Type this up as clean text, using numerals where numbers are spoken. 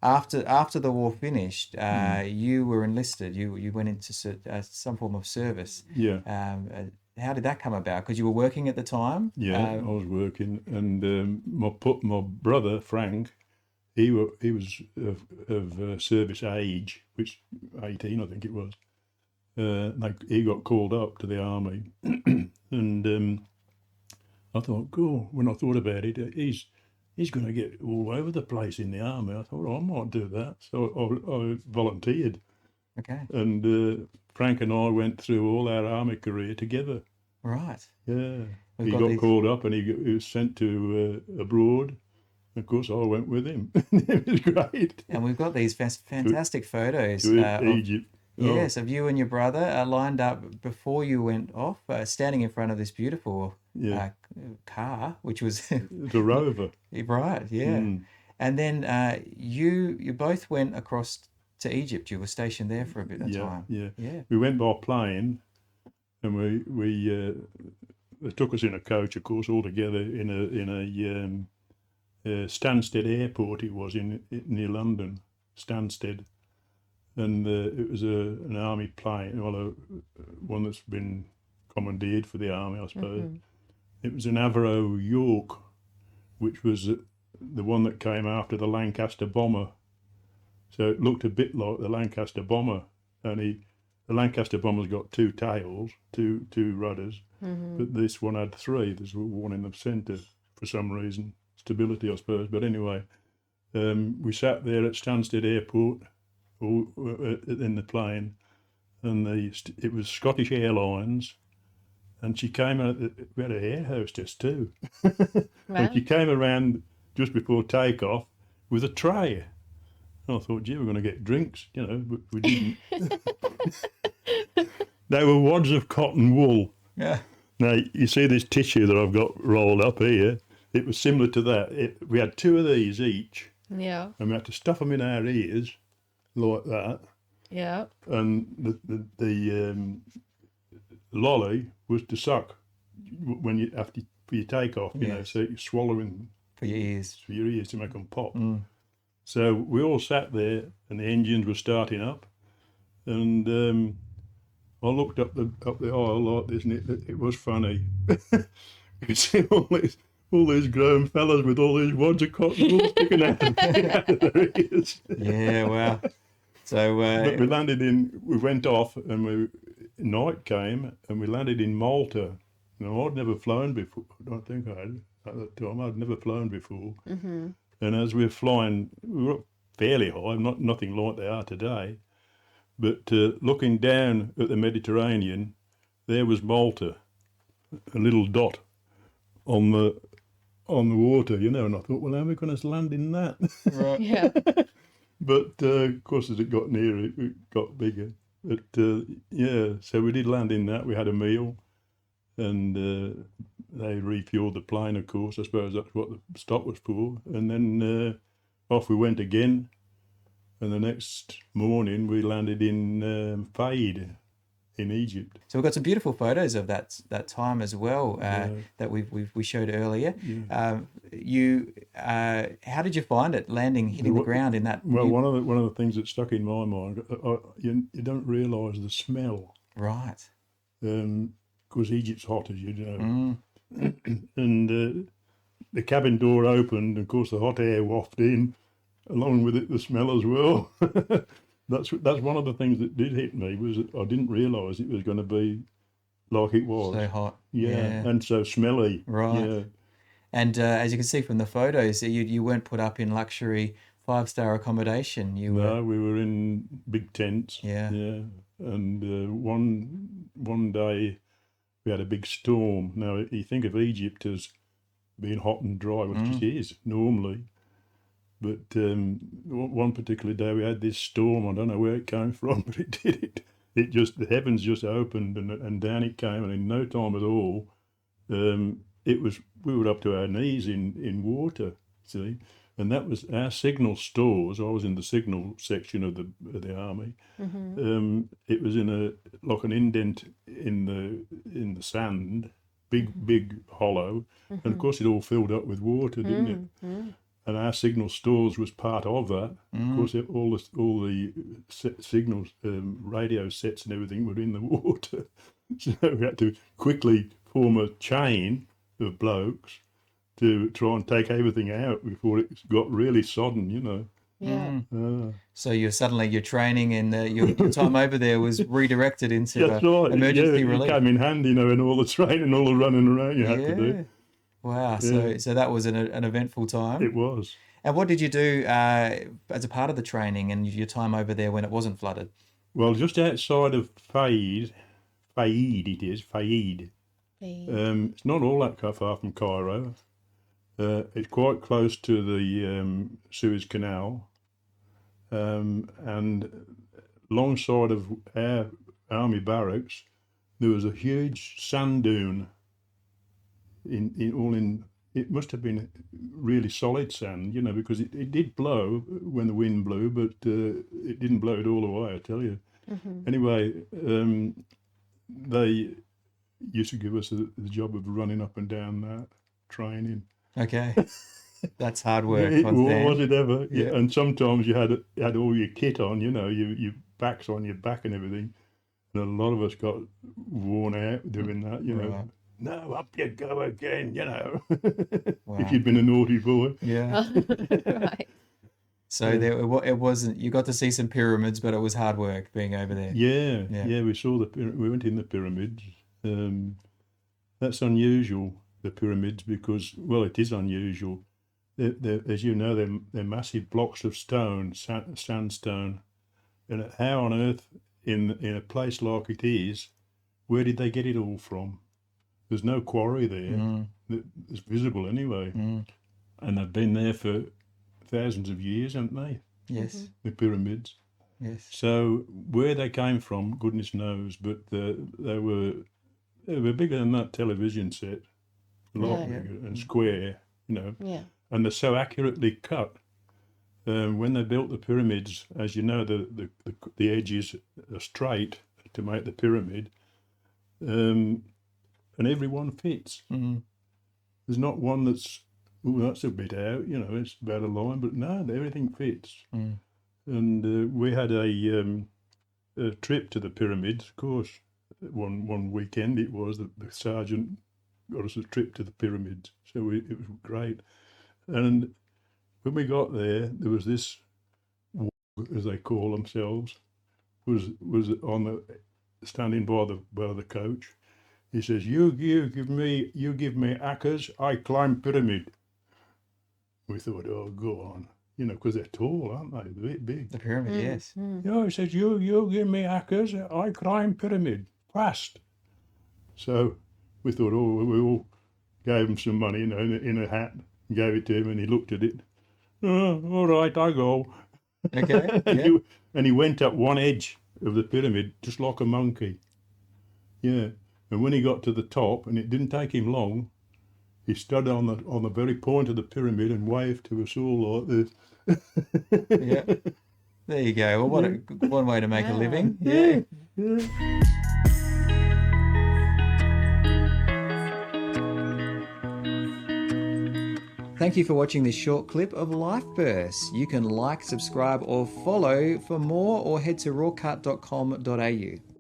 after the war finished, you were enlisted. You went into some form of service. Yeah. How did that come about? Because you were working at the time. Yeah, I was working, and my brother Frank, he was of service age, which 18 I think it was. He got called up to the army, and I thought, cool. When I thought about it, he's going to get all over the place in the army. I thought, I might do that, so I volunteered, Okay. and Frank and I went through all our army career together. Right. Yeah, We've he got got these. called up and he was sent to abroad. Of course, I went with him. It was great. And we've got these fantastic photos To of Egypt. yes, of you and your brother lined up before you went off, standing in front of this beautiful Yeah, car, which was the rover. right, yeah. And then you both went across to Egypt. You were stationed there for a bit of Yeah, time. yeah. Yeah. We went by plane, and they took us in a coach, of course, all together in a Stansted Airport. It was in near London, Stansted, and it was an army plane, well, one that's been commandeered for the army, I suppose. It was an Avro York, which was the one that came after the Lancaster bomber. So it looked a bit like the Lancaster bomber, only the Lancaster bomber's got two tails, two rudders, but this one had three. There's one in the centre for some reason, stability, I suppose. But anyway, we sat there at Stansted Airport, in the plane, and it was Scottish Airlines, and she came out. We had a air hostess too, and she came around just before takeoff with a tray. And I thought, gee, we're going to get drinks, but we didn't. They were wads of cotton wool. Yeah. Now, you see this tissue that I've got rolled up here? It was similar to that. We had two of these each. Yeah. And we had to stuff them in our ears like that. Yeah. And the lolly was to suck after you take off, so you're swallowing For your ears. for your ears to make them pop. So we all sat there, and the engines were starting up, and I looked up the aisle like this, and it was funny. You could see all these grown fellas with all these wads of cotton wool sticking out of their ears. Yeah, wow. So But we went off, and night came, and we landed in Malta. Now, I'd never flown before. I don't think I had at that time. I'd never flown before. And as we were flying, we were up fairly high, nothing like they are today. But looking down at the Mediterranean, there was Malta, a little dot on the water, and I thought, well, how are we going to land in that? right. Yeah. But of course, as it got nearer, it got bigger. But so we did land in that. We had a meal, and they refueled the plane, of course. I suppose that's what the stop was for. And then off we went again. And the next morning we landed in Fayed in Egypt. So we've got some beautiful photos of that time as well that we showed earlier. Yeah. How did you find it hitting the ground in that? Well, one of the things that stuck in my mind, you don't realise the smell. Right. Because Egypt's hot, as you know. And the cabin door opened, and of course the hot air wafted in, along with it the smell as well. That's one of the things that did hit me, was that I didn't realise it was going to be like it was. So hot. Yeah, and so smelly. Right. Yeah. And as you can see from the photos, you weren't put up in luxury 5-star accommodation. No, we were in big tents. Yeah. Yeah. And one day we had a big storm. Now, you think of Egypt as being hot and dry, which it is normally. But one particular day we had this storm. I don't know where it came from, but it did it. The heavens just opened, and down it came, and in no time at all, we were up to our knees in water. See, and that was our signal stores. I was in the signal section of the army. It was in like an indent in the sand, big hollow, and of course it all filled up with water, didn't it? and our signal stores was part of that. Of course, all the signals, radio sets and everything were in the water, so we had to quickly form a chain of blokes to try and take everything out before it got really sodden, you know. Yeah. So your training and your time over there was redirected into That's right. emergency Yeah, it relief. came in handy, you know, and all the training, all the running around you had to Yeah. do. Wow. Yeah. So that was an eventful time. It was. And what did you do as a part of the training and your time over there when it wasn't flooded? Well, just outside of Faied it is, Faied. It's not all that far from Cairo. It's quite close to the Suez Canal. And alongside of our army barracks, there was a huge sand dune. It must have been really solid sand, you know, because it did blow when the wind blew, but it didn't blow it all the way, I tell you. Anyway, they used to give us the job of running up and down that training. Okay. That's hard work. Was it ever? Yeah. And sometimes you had all your kit on, you know, your backs on your back and everything. And a lot of us got worn out doing that, you know. Right. No, up you go again, you know. Wow. If you'd been a naughty boy. Yeah. Right. So it wasn't. You got to see some pyramids, but it was hard work being over there. Yeah. We saw we went in the pyramids. That's unusual, the pyramids, because, well, it is unusual. As you know, they're massive blocks of stone, sandstone. And how on earth, in a place like it is, where did they get it all from? There's no quarry there. It's visible anyway. And they've been there for thousands of years, haven't they? Yes. The pyramids. Yes. So where they came from, goodness knows, but they were bigger than that television set, a lot Yeah. bigger and square, you know. Yeah. And they're so accurately cut. When they built the pyramids, as you know, the edges are straight to make the pyramid, and every one fits. There's not one that's a bit out, you know, it's about a line, but no, everything fits. And we had a trip to the pyramids, of course. One weekend it was that the sergeant got us a trip to the pyramids, so it was great. And when we got there, there was this, as they call themselves, was standing by the coach. He says, "You give me acres, I climb pyramid." We thought, oh, go on, you know, because they're tall, aren't they? They're big. The pyramid. Yes. Yeah, he says, you give me acres, I climb pyramid fast. So we thought, oh, we all gave him some money, you know, in a hat, gave it to him, and he looked at it. Oh, all right, I go. Okay. Yeah. And he went up one edge of the pyramid just like a monkey. Yeah. And when he got to the top, and it didn't take him long, he stood on the very point of the pyramid and waved to us all like this. Yeah. There you go. Well, one way to make a living. Yeah. Thank you for watching this short clip of Life Bursts. You can like, subscribe, or follow for more, or head to rawcut.com.au.